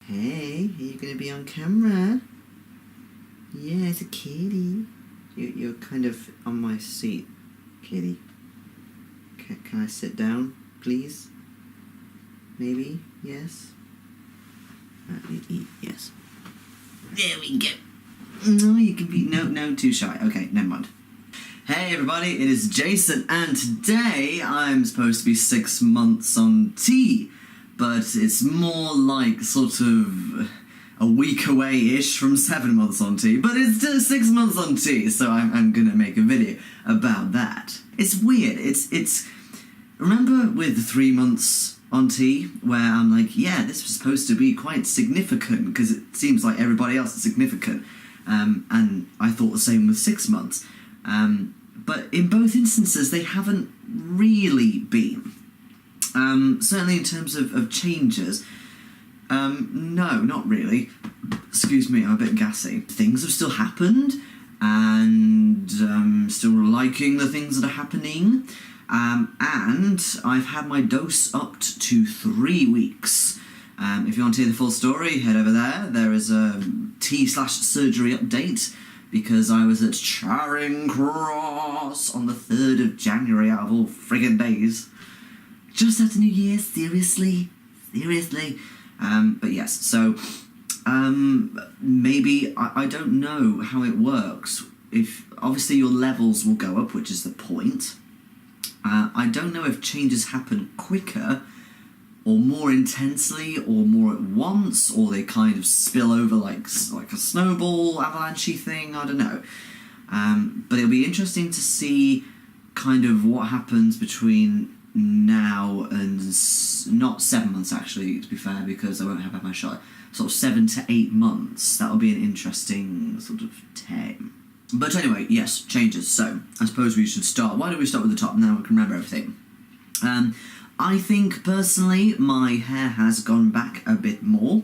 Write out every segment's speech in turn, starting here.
Hey, are you gonna be on camera? Yeah, it's a kitty. You're kind of on my seat, kitty. Can I sit down, please? Maybe? Yes? Yes. There we go. No, you can be... No, too shy. Okay, never mind. Hey everybody, it is Jason, and today I'm supposed to be 6 months on T, but it's more like sort of a week away-ish from 7 months on T, but it's still 6 months on T, so I'm gonna make a video about that. It's weird, it's remember with the 3 months on T, where I'm like, yeah, this was supposed to be quite significant, because it seems like everybody else is significant, and I thought the same with 6 months. But in both instances, they haven't really been. Certainly in terms of changes, no, not really. Excuse me, I'm a bit gassy. Things have still happened, and still liking the things that are happening. And I've had my dose upped to 3 weeks. If you want to hear the full story, head over there. There is a T/surgery update, because I was at Charing Cross on the 3rd of January out of all friggin' days. Just after New Year, seriously? But yes, so, maybe, I don't know how it works. If, obviously your levels will go up, which is the point. I don't know if changes happen quicker, or more intensely, or more at once, or they kind of spill over like a snowball avalanche thing, I don't know. But it'll be interesting to see kind of what happens between now and, not 7 months actually, to be fair, because I won't have had my shot, sort of 7 to 8 months. That'll be an interesting sort of time. But anyway, yes, changes. So, I suppose we should start. Why don't we start with the top, now we can remember everything. I think, personally, my hair has gone back a bit more.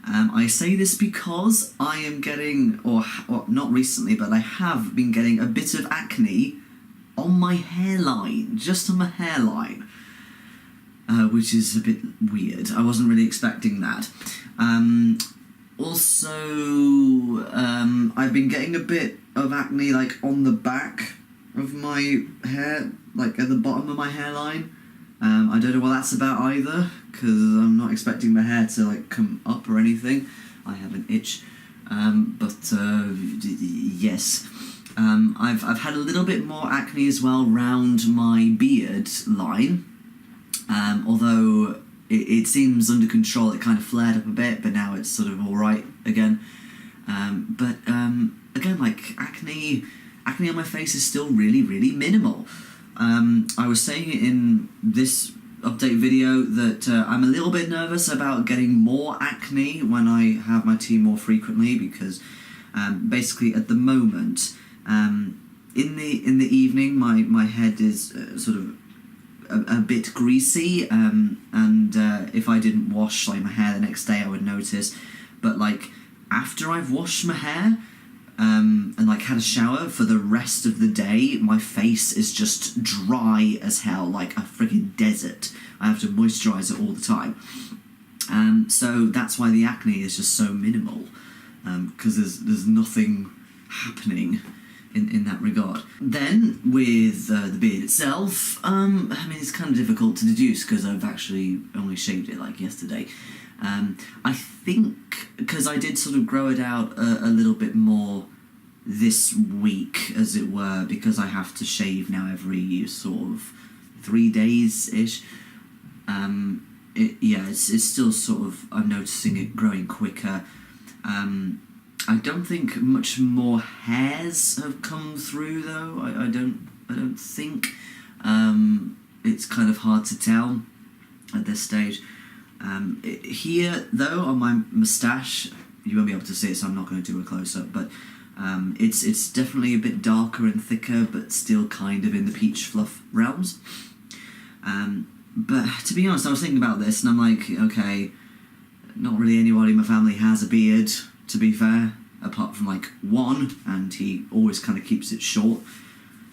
I say this because I am getting, or not recently, but I have been getting a bit of acne on my hairline, just on my hairline, which is a bit weird. I wasn't really expecting that. Also, I've been getting a bit of acne, like, on the back of my hair, like, at the bottom of my hairline. I don't know what that's about either, because I'm not expecting my hair to, like, come up or anything. I have an itch. Yes. I've had a little bit more acne as well round my beard line. Although it seems under control, it kind of flared up a bit, but now it's sort of alright again. Again, like, acne on my face is still really, really minimal. I was saying in this update video that I'm a little bit nervous about getting more acne when I have my tea more frequently, because basically at the moment, in the evening, my head is sort of a bit greasy, and if I didn't wash like my hair the next day, I would notice. But like after I've washed my hair, and like had a shower, for the rest of the day, my face is just dry as hell, like a friggin' desert. I have to moisturise it all the time. So that's why the acne is just so minimal, because there's nothing happening in that regard. Then, with the beard itself, I mean, it's kind of difficult to deduce, because I've actually only shaved it like yesterday. I think, because I did sort of grow it out a little bit more this week, as it were, because I have to shave now every sort of 3 days-ish. It's still sort of, I'm noticing it growing quicker. I don't think much more hairs have come through, though. I don't think. It's kind of hard to tell at this stage. Here, though, on my moustache, you won't be able to see it, so I'm not going to do a close-up, but it's definitely a bit darker and thicker, but still kind of in the peach fluff realms. But to be honest, I was thinking about this, and I'm like, okay, not really anybody in my family has a beard, to be fair, apart from like one, and he always kind of keeps it short.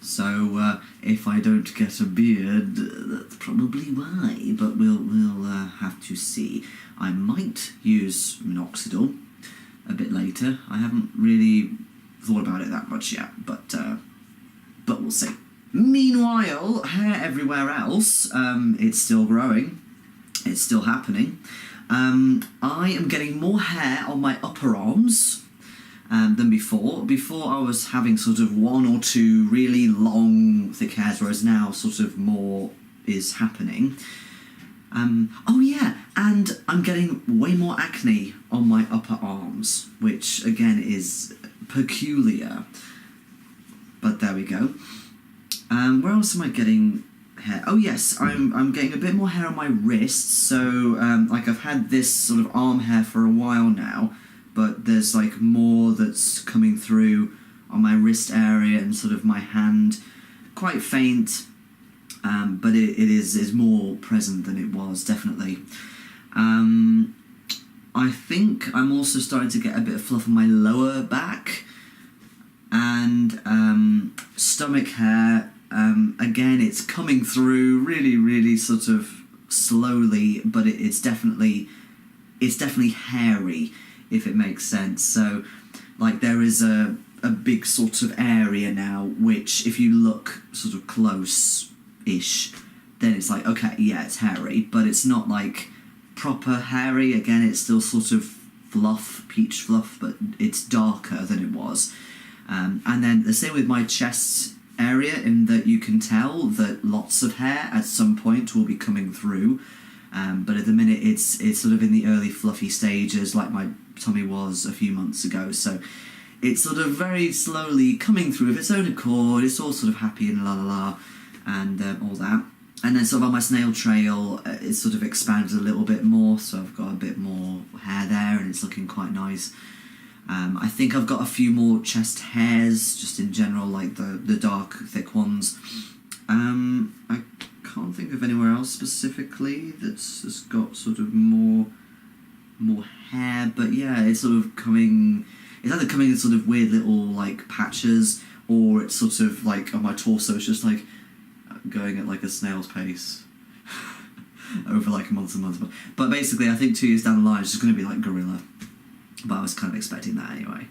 So if I don't get a beard, that's probably why. But we'll have to see. I might use minoxidil a bit later. I haven't really thought about it that much yet, but we'll see. Meanwhile, hair everywhere else, it's still growing. It's still happening. I am getting more hair on my upper arms than before. Before I was having sort of one or two really long, thick hairs, whereas now sort of more is happening. Oh yeah, and I'm getting way more acne on my upper arms, which again is peculiar. But there we go. Where else am I getting hair? Oh yes, I'm getting a bit more hair on my wrists. So like I've had this sort of arm hair for a while now, but there's like more that's coming through on my wrist area and sort of my hand. Quite faint, but it is more present than it was, definitely. I think I'm also starting to get a bit of fluff on my lower back and stomach hair. Again, it's coming through really sort of slowly, but it's definitely hairy, if it makes sense. So like there is a big sort of area now which if you look sort of close-ish, then it's like, okay, yeah, it's hairy, but it's not like proper hairy. Again, it's still sort of fluff, peach fluff, but it's darker than it was. And then the same with my chest area, in that you can tell that lots of hair at some point will be coming through, but at the minute it's sort of in the early fluffy stages, like my tummy was a few months ago. So it's sort of very slowly coming through of its own accord. It's all sort of happy and la la la and all that. And then sort of on my snail trail, it's sort of expanded a little bit more, so I've got a bit more hair there and it's looking quite nice. I think I've got a few more chest hairs, just in general, like the dark, thick ones. I can't think of anywhere else specifically that's got sort of more hair, but yeah, it's sort of coming. It's either coming in sort of weird little like patches, or it's sort of like on my torso. It's just like going at like a snail's pace over like months and months. But basically, I think 2 years down the line, it's just going to be like gorilla. But I was kind of expecting that anyway.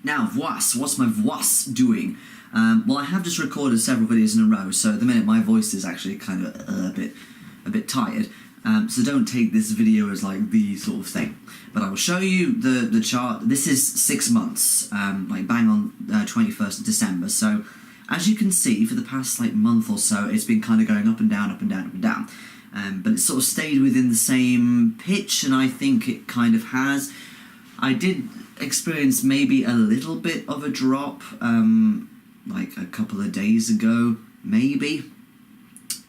Now, voice. What's my voice doing? Well, I have just recorded several videos in a row, so at the minute my voice is actually kind of a bit tired. So don't take this video as like the sort of thing. But I will show you the chart. This is 6 months, like bang on 21st of December. So as you can see, for the past like month or so, it's been kind of going up and down, up and down, up and down. But it's sort of stayed within the same pitch, and I think it kind of has. I did experience maybe a little bit of a drop, like a couple of days ago, maybe.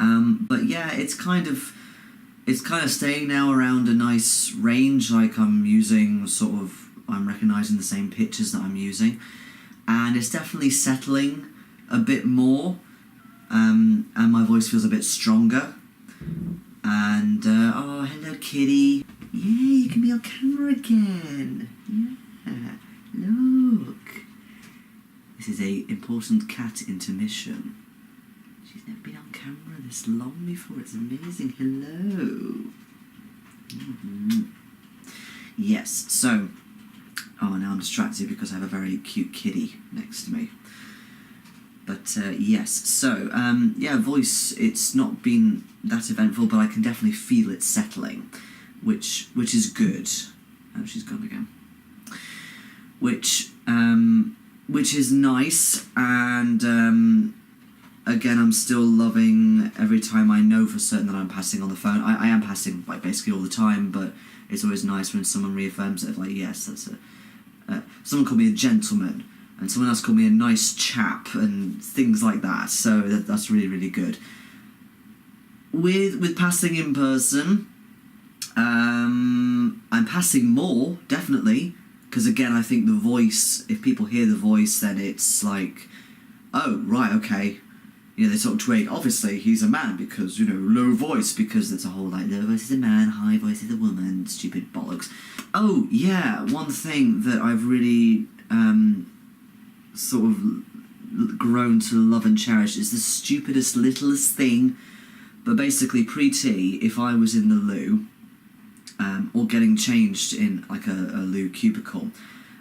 But yeah, it's kind of staying now around a nice range. Like I'm recognising the same pitches that I'm using, and it's definitely settling a bit more, and my voice feels a bit stronger. And oh, hello, kitty. Yeah, you can be on camera again. Yeah, look. This is a important cat intermission. She's never been on camera this long before. It's amazing. Hello. Yes, so... Oh, now I'm distracted because I have a very cute kitty next to me. But, yes, so, yeah, voice, it's not been that eventful, but I can definitely feel it settling. Which is good. Oh, she's gone again. Which is nice, and again, I'm still loving every time I know for certain that I'm passing on the phone. I am passing like basically all the time, but it's always nice when someone reaffirms it. Like, yes, that's someone called me a gentleman, and someone else called me a nice chap, and things like that. So that's really good. With passing in person. I'm passing more, definitely, because again, I think the voice, if people hear the voice, then it's like, oh, right, okay, you know, they sort of twig, obviously, he's a man, because, you know, low voice, because it's a whole, like, low voice is a man, high voice is a woman, stupid bollocks. Oh, yeah, one thing that I've really, sort of grown to love and cherish. It's the stupidest, littlest thing, but basically pre-tea, if I was in the loo, or getting changed in like a loo cubicle,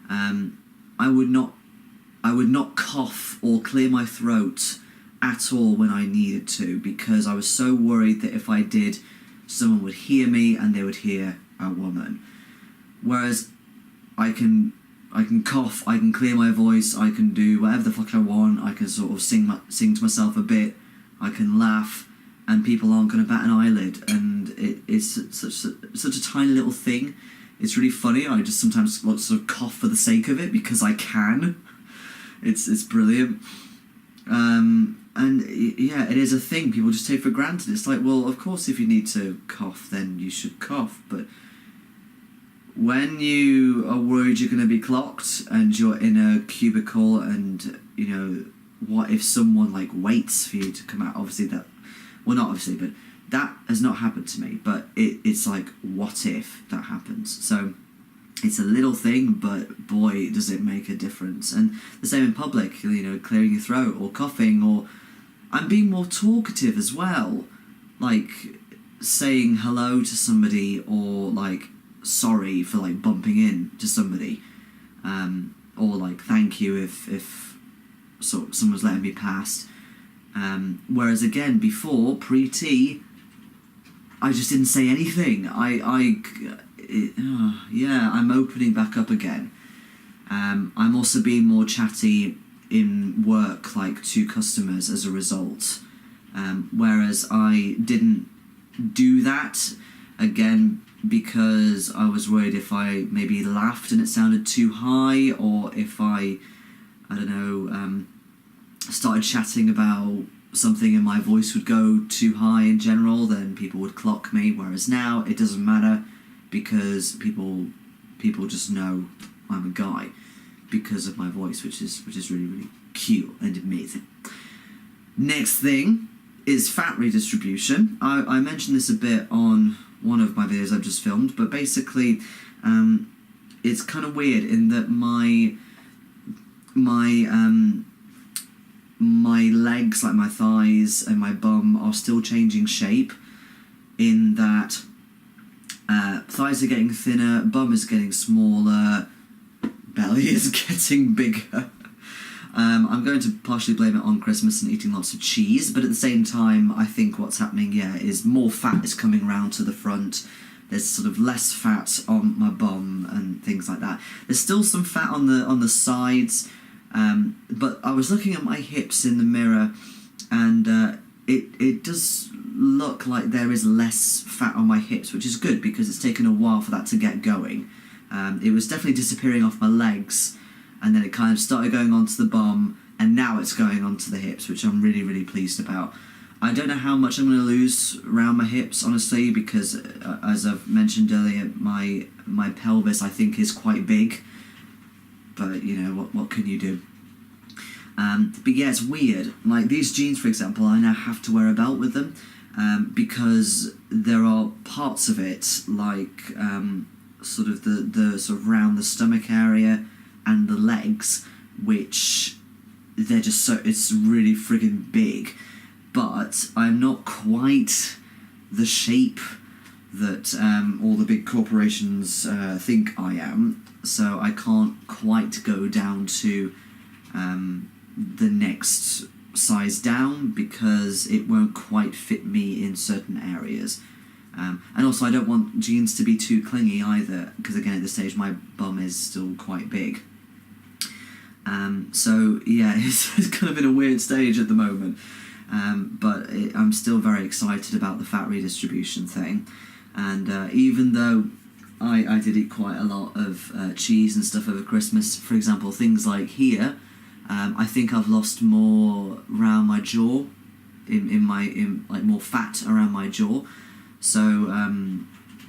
I would not cough or clear my throat at all when I needed to, because I was so worried that if I did, someone would hear me and they would hear a woman. Whereas I can cough, I can clear my voice, I can do whatever the fuck I want, I can sort of sing to myself a bit, I can laugh, and people aren't going to bat an eyelid, and it's such a tiny little thing. It's really funny. I just sometimes sort of cough for the sake of it because I can. It's brilliant. And yeah, it is a thing people just take for granted. It's like, well, of course, if you need to cough, then you should cough, but when you are worried you're going to be clocked and you're in a cubicle and, you know, what if someone, like, waits for you to come out? Obviously that... Well, not obviously, but that has not happened to me. But it's like, what if that happens? So it's a little thing, but boy, does it make a difference. And the same in public, you know, clearing your throat or coughing, or... I'm being more talkative as well. Like, saying hello to somebody, or, like, sorry for, like, bumping in to somebody, or like thank you if someone's letting me past, whereas again before pre-tea I just didn't say anything. Yeah, I'm opening back up again. I'm also being more chatty in work, like to customers as a result, whereas I didn't do that again because I was worried if I maybe laughed and it sounded too high, or if I don't know, started chatting about something and my voice would go too high in general, then people would clock me, whereas now it doesn't matter because people just know I'm a guy because of my voice, which is really, really cute and amazing. Next thing is fat redistribution. I mentioned this a bit on one of my videos I've just filmed, but basically it's kind of weird in that my legs, like my thighs and my bum, are still changing shape, in that thighs are getting thinner, bum is getting smaller, belly is getting bigger. I'm going to partially blame it on Christmas and eating lots of cheese, but at the same time, I think what's happening, is more fat is coming round to the front. There's sort of less fat on my bum and things like that. There's still some fat on the sides, but I was looking at my hips in the mirror, and it does look like there is less fat on my hips, which is good because it's taken a while for that to get going. It was definitely disappearing off my legs, and then it kind of started going onto the bum, and now it's going onto the hips, which I'm really, really pleased about. I don't know how much I'm going to lose around my hips, honestly, because as I've mentioned earlier, my pelvis, I think, is quite big. But, you know, what can you do? But yeah, it's weird. Like, these jeans, for example, I now have to wear a belt with them, because there are parts of it, like sort of the sort of round the stomach area and the legs, which they're just so, it's really friggin' big. But I'm not quite the shape that all the big corporations think I am, so I can't quite go down to the next size down, because it won't quite fit me in certain areas. And also I don't want jeans to be too clingy either, because again at this stage my bum is still quite big. So yeah, it's kind of in a weird stage at the moment. But I'm still very excited about the fat redistribution thing, and even though I did eat quite a lot of cheese and stuff over Christmas, for example, things like here, I think I've lost more around my jaw, in like more fat around my jaw. So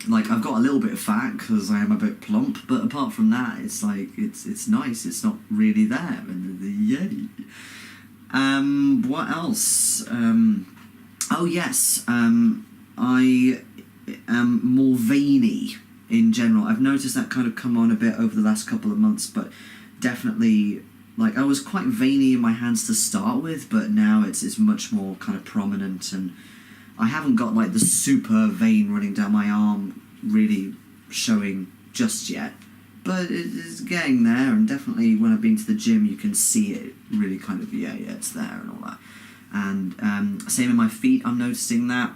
like I've got a little bit of fat because I am a bit plump, but apart from that, it's like it's nice. It's not really there, and yay. What else? Oh yes, I am more veiny in general. I've noticed that kind of come on a bit over the last couple of months, but definitely like, I was quite veiny in my hands to start with, but now it's much more kind of prominent, and I haven't got, like, the super vein running down my arm really showing just yet. But it's getting there, and definitely when I've been to the gym, you can see it really kind of, yeah, it's there and all that. And same in my feet, I'm noticing that.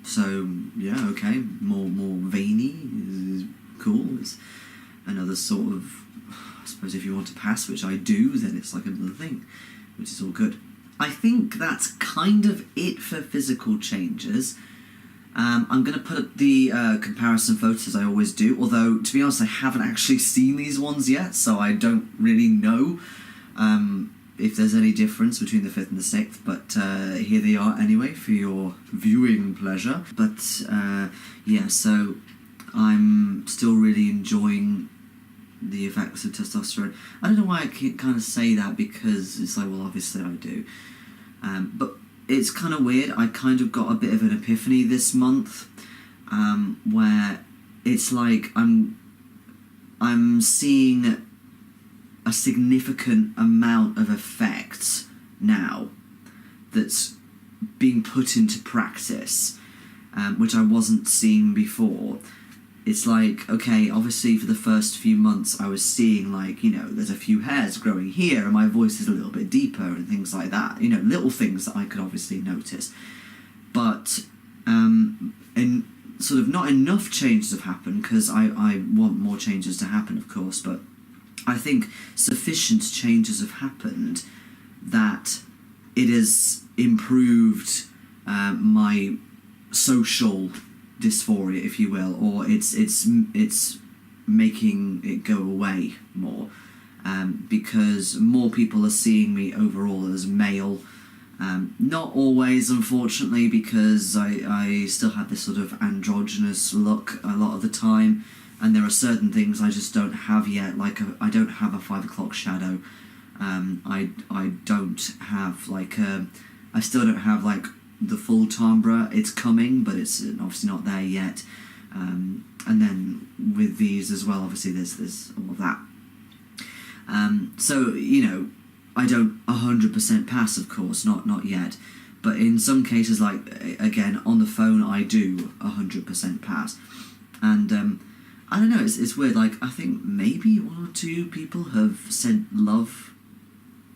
So, yeah, okay, more veiny is cool. It's another sort of, I suppose if you want to pass, which I do, then it's like another thing, which is all good. I think that's kind of it for physical changes. I'm going to put up the comparison photos as I always do, although, to be honest, I haven't actually seen these ones yet, so I don't really know if there's any difference between the 5th and the 6th, but here they are anyway for your viewing pleasure. But yeah, so I'm still really enjoying the effects of testosterone. I don't know why I can kind of say that, because it's like, well, obviously I do. But it's kind of weird. I kind of got a bit of an epiphany this month, where it's like I'm seeing a significant amount of effects now that's being put into practice, which I wasn't seeing before. It's like, okay, obviously for the first few months I was seeing, like, you know, there's a few hairs growing here and my voice is a little bit deeper and things like that, you know, little things that I could obviously notice. But and sort of not enough changes have happened, because I want more changes to happen, of course, but I think sufficient changes have happened that it has improved my social dysphoria, if you will, or it's making it go away more, because more people are seeing me overall as male. Not always, unfortunately, because I still have this sort of androgynous look a lot of the time, and there are certain things I just don't have yet, like I don't have a 5 o'clock shadow. I don't have like I still don't have like the full timbre. It's coming, but it's obviously not there yet. And then with these as well, obviously there's all of that. So, you know, I don't 100% pass, of course, not yet. But in some cases, like, again, on the phone, I do 100% pass. And I don't know, it's weird. Like, I think maybe 1 or 2 people have said love,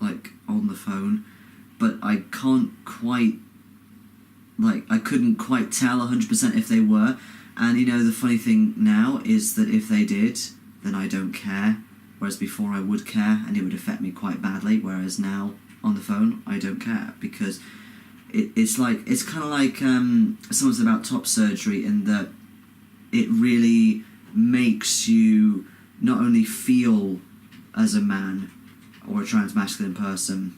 like, on the phone, but I can't quite, like, I couldn't quite tell 100% if they were. And, you know, the funny thing now is that if they did, then I don't care. Whereas before I would care, and it would affect me quite badly. Whereas now, on the phone, I don't care, because it's like, it's kind of like someone said about top surgery, in that it really makes you not only feel as a man or a trans-masculine person,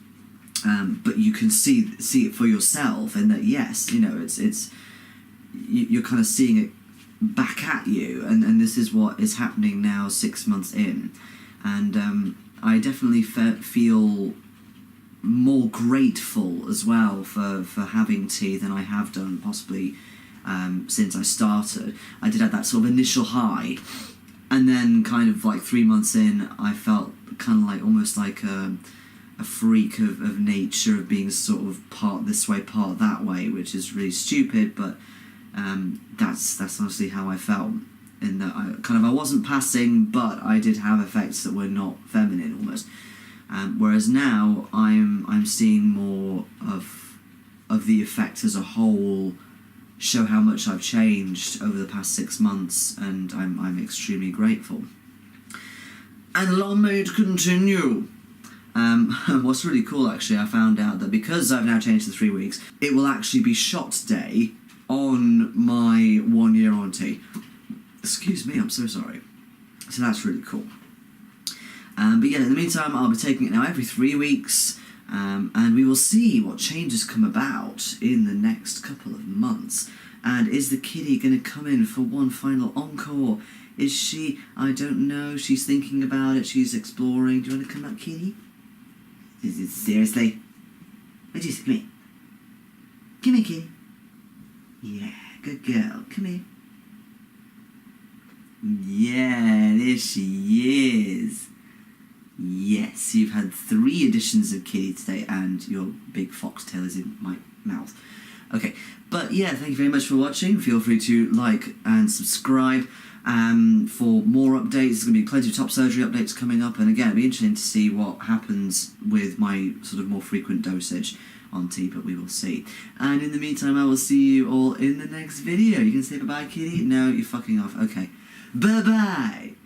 but you can see it for yourself, in that, yes, you know, you're kind of seeing it back at you, and this is what is happening now 6 months in. And I definitely feel more grateful as well for having tea than I have done possibly since I started. I did have that sort of initial high, and then kind of like 3 months in, I felt kind of like almost like a freak of nature, of being sort of part this way, part that way, which is really stupid, but that's honestly how I felt. In that I wasn't passing, but I did have effects that were not feminine almost. Whereas now I'm seeing more of the effect as a whole show how much I've changed over the past 6 months, and I'm extremely grateful. And long may it continue. What's really cool, actually, I found out that because I've now changed to 3 weeks, it will actually be shot day on my 1 year warranty. Excuse me, I'm so sorry. So that's really cool. But yeah, in the meantime, I'll be taking it now every 3 weeks, and we will see what changes come about in the next couple of months. And is the kitty going to come in for one final encore? Is she? I don't know. She's thinking about it. She's exploring. Do you want to come up, kitty? Seriously? What do you say? Come here. Come here, kitty. Yeah, good girl. Come here. Yeah, there she is. Yeah. see you've had 3 editions of Kitty today, and your big foxtail is in my mouth. Okay, but yeah, thank you very much for watching. Feel free to like and subscribe for more updates. There's going to be plenty of top surgery updates coming up, and again, it'll be interesting to see what happens with my sort of more frequent dosage on tea, but we will see. And in the meantime, I will see you all in the next video. You can say bye-bye, Kitty? No, you're fucking off. Okay. Bye-bye!